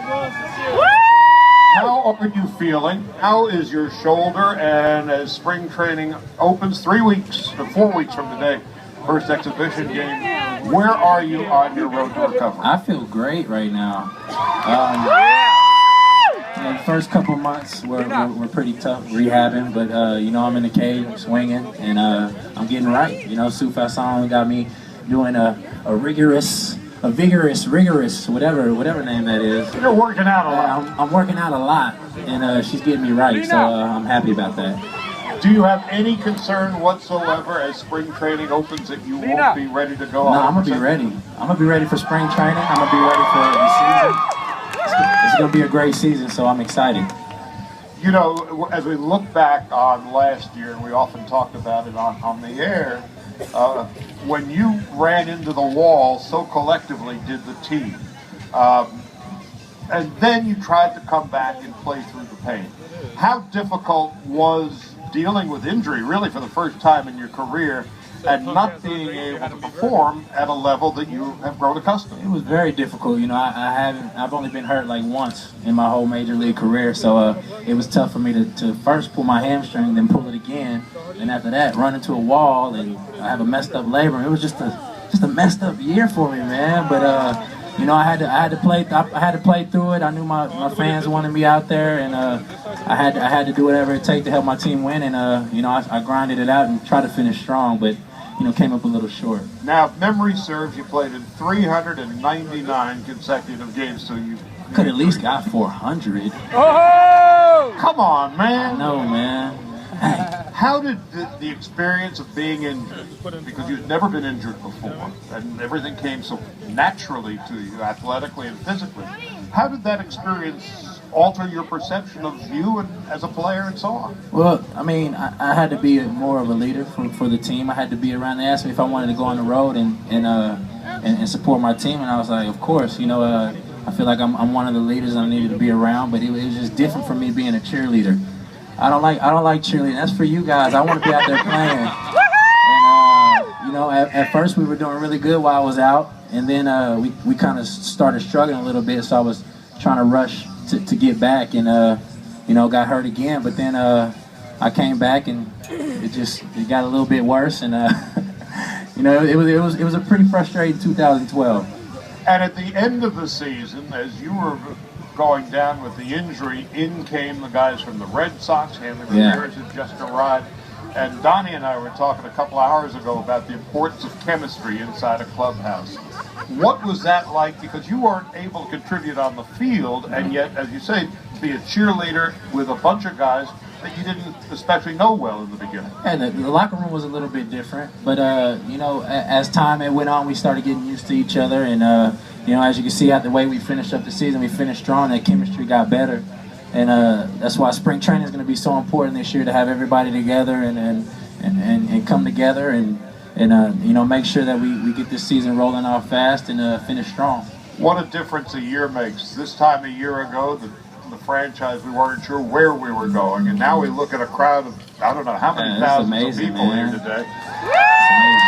How are you feeling? How is your shoulder? And as spring training opens 3 weeks, 4 weeks from today, first exhibition game, where are you on your road to recovery? I feel great right now. The first couple months were pretty tough rehabbing, but I'm in the cage, I'm swinging, and I'm getting right. Sue Fasson got me doing a vigorous, whatever name that is. You're working out a lot. I'm working out a lot, and she's getting me right, so I'm happy about that. Do you have any concern whatsoever as spring training opens that you won't be ready to go? No, I'm gonna be ready. I'm gonna be ready for spring training. I'm gonna be ready for the season. It's gonna be a great season, so I'm excited. As we look back on last year, and we often talked about it on the air, when you ran into the wall, so collectively did the team. And then you tried to come back and play through the pain. How difficult was dealing with injury, really for the first time in your career, and not being able to perform at a level that you have grown accustomed to? It was very difficult. I've only been hurt like once in my whole major league career, so it was tough for me to first pull my hamstring, then pull it again, and after that run into a wall, and I have a messed up labrum. It was just a messed up year for me, man. But I had to play through it. I knew my fans wanted me out there, and I had to do whatever it takes to help my team win. And I grinded it out and tried to finish strong, but came up a little short. Now, if memory serves, you played in 399 consecutive games, so you could at least got 400. Oh! Come on, man. I know, man. How did the experience of being injured, because you've never been injured before, and everything came so naturally to you, athletically and physically, how did that experience alter your perception of you and as a player and so on? Well, I had to be more of a leader for the team. I had to be around. They asked me if I wanted to go on the road and support my team, and I was like, of course. I feel like I'm one of the leaders I needed to be around, but it was just different for me being a cheerleader. I don't like cheerleading. That's for you guys. I want to be out there playing. And at first we were doing really good while I was out, and then we kind of started struggling a little bit. So I was trying to rush to get back, and got hurt again. But then I came back, and it got a little bit worse, and it was a pretty frustrating 2012. And at the end of the season, as you were going down with the injury, in came the guys from the Red Sox. Hanley Ramirez had just arrived. And Donnie and I were talking a couple hours ago about the importance of chemistry inside a clubhouse. What was that like? Because you weren't able to contribute on the field, and yet, as you say, be a cheerleader with a bunch of guys that you didn't especially know well in the beginning. And the locker room was a little bit different, but as time went on, we started getting used to each other, and as you can see out the way we finished up the season, we finished strong. That chemistry got better, and that's why spring training is going to be so important this year, to have everybody together and come together and make sure that we get this season rolling off fast and finish strong. What a difference a year makes. This time a year ago, the franchise, we weren't sure where we were going, and now we look at a crowd of I don't know how many thousands of people here today.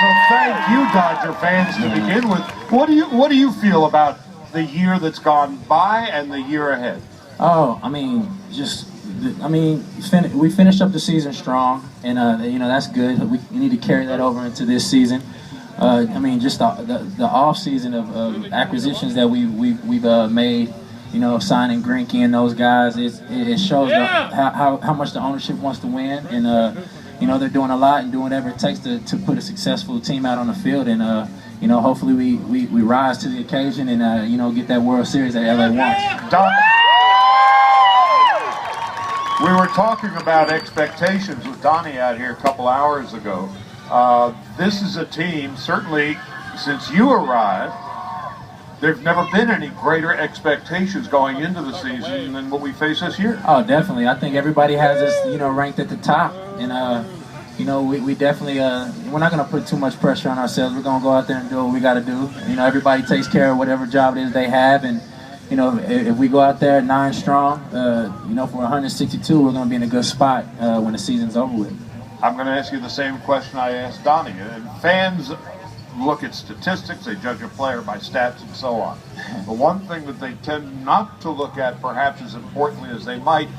So thank you, Dodger fans, to begin with. What do you feel about the year that's gone by and the year ahead? Oh, we finished up the season strong, and that's good. We need to carry that over into this season. Just the off season of acquisitions that we've made. Signing Greinke and those guys, it shows how much the ownership wants to win, and they're doing a lot and doing whatever it takes to put a successful team out on the field, and hopefully we rise to the occasion and get that World Series that LA wants. We were talking about expectations with Donnie out here a couple hours ago. This is a team, certainly since you arrived, there's never been any greater expectations going into the season than what we face this year. Oh, definitely. I think everybody has us, ranked at the top, and we definitely we're not going to put too much pressure on ourselves. We're going to go out there and do what we got to do. Everybody takes care of whatever job it is they have, and if we go out there 9 strong, for 162, we're going to be in a good spot when the season's over with. I'm going to ask you the same question I asked Donnie. And fans look at statistics, they judge a player by stats and so on. The one thing that they tend not to look at, perhaps as importantly as they might,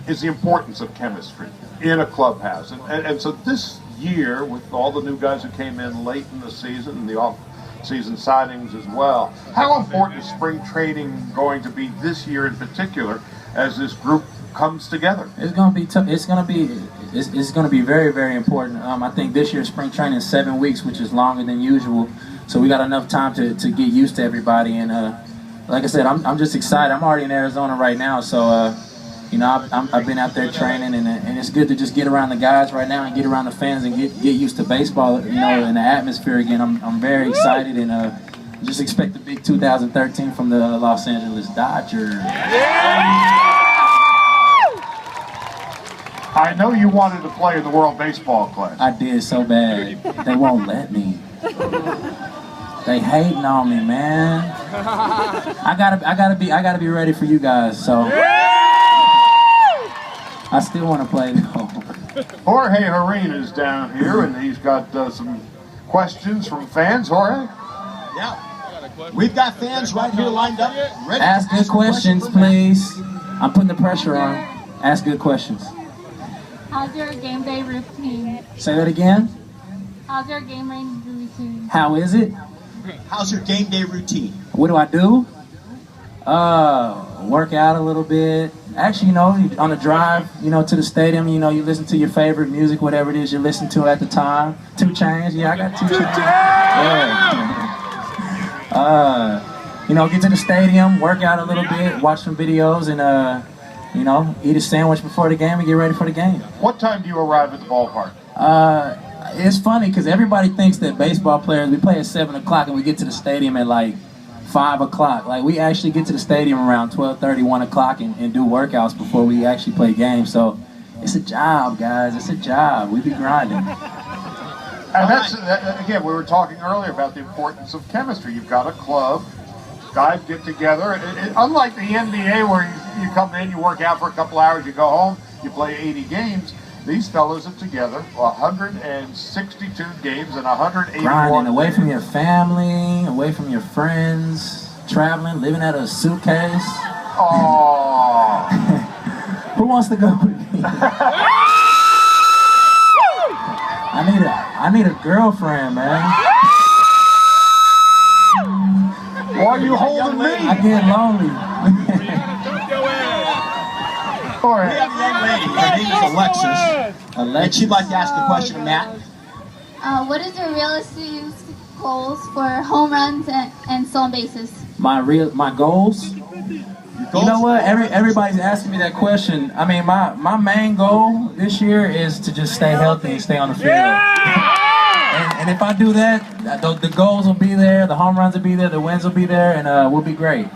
is the importance of chemistry in a clubhouse. And so this year, with all the new guys who came in late in the season and the off-season signings as well, how important is spring training going to be this year in particular as this group comes together? It's going to be tough. It's going to be very, very important. I think this year's spring training is 7 weeks, which is longer than usual. So we got enough time to get used to everybody. And like I said, I'm just excited. I'm already in Arizona right now, so you know, I've been out there training, and it's good to just get around the guys right now and get around the fans and get used to baseball, you know, and the atmosphere again. I'm very excited, and just expect a big 2013 from the Los Angeles Dodgers. I know you wanted to play in the World Baseball Classic. I did so bad. They won't let me. They hating on me, man. I gotta be ready for you guys. So I still want to play though. Jorge Harina is down here, and he's got some questions from fans. Jorge? Yeah. We've got fans right here lined up. Ready Ask good questions, please. I'm putting the pressure on. Ask good questions. How's your game day routine? Say that again. How's your game day routine? How is it? How's your game day routine? What do I do? Work out a little bit. Actually, you know, on the drive, you know, to the stadium, you know, you listen to your favorite music, whatever it is you listen to at the time. 2 Chainz, yeah, I got 2 Chainz. Yeah. You know, get to the stadium, work out a little bit, watch some videos, and you know, eat a sandwich before the game and get ready for the game. What time do you arrive at the ballpark? It's funny because everybody thinks that baseball players, we play at 7 o'clock and we get to the stadium at like 5 o'clock. Like, we actually get to the stadium around 12:30, 1 o'clock and do workouts before we actually play games. So it's a job, guys. It's a job. We be grinding. And that's, again, we were talking earlier about the importance of chemistry. You've got a club, guys get together. Unlike the NBA where you come in, you work out for a couple hours, you go home, you play 80 games. These fellas are together 162 games and 181 grinding, away from your family, away from your friends, traveling, living out of a suitcase. Oh. Who wants to go with me? I need a girlfriend, man. Why are you holding me? I get lonely. All We right. have a young lady. Her name is Alexis. And she'd like to ask a question to Matt. What is your realistic goals for home runs and stolen bases? My goals? You know what? Everybody's asking me that question. I mean, my main goal this year is to just stay healthy and stay on the field. And if I do that, the goals will be there, the home runs will be there, the wins will be there, and we'll be great.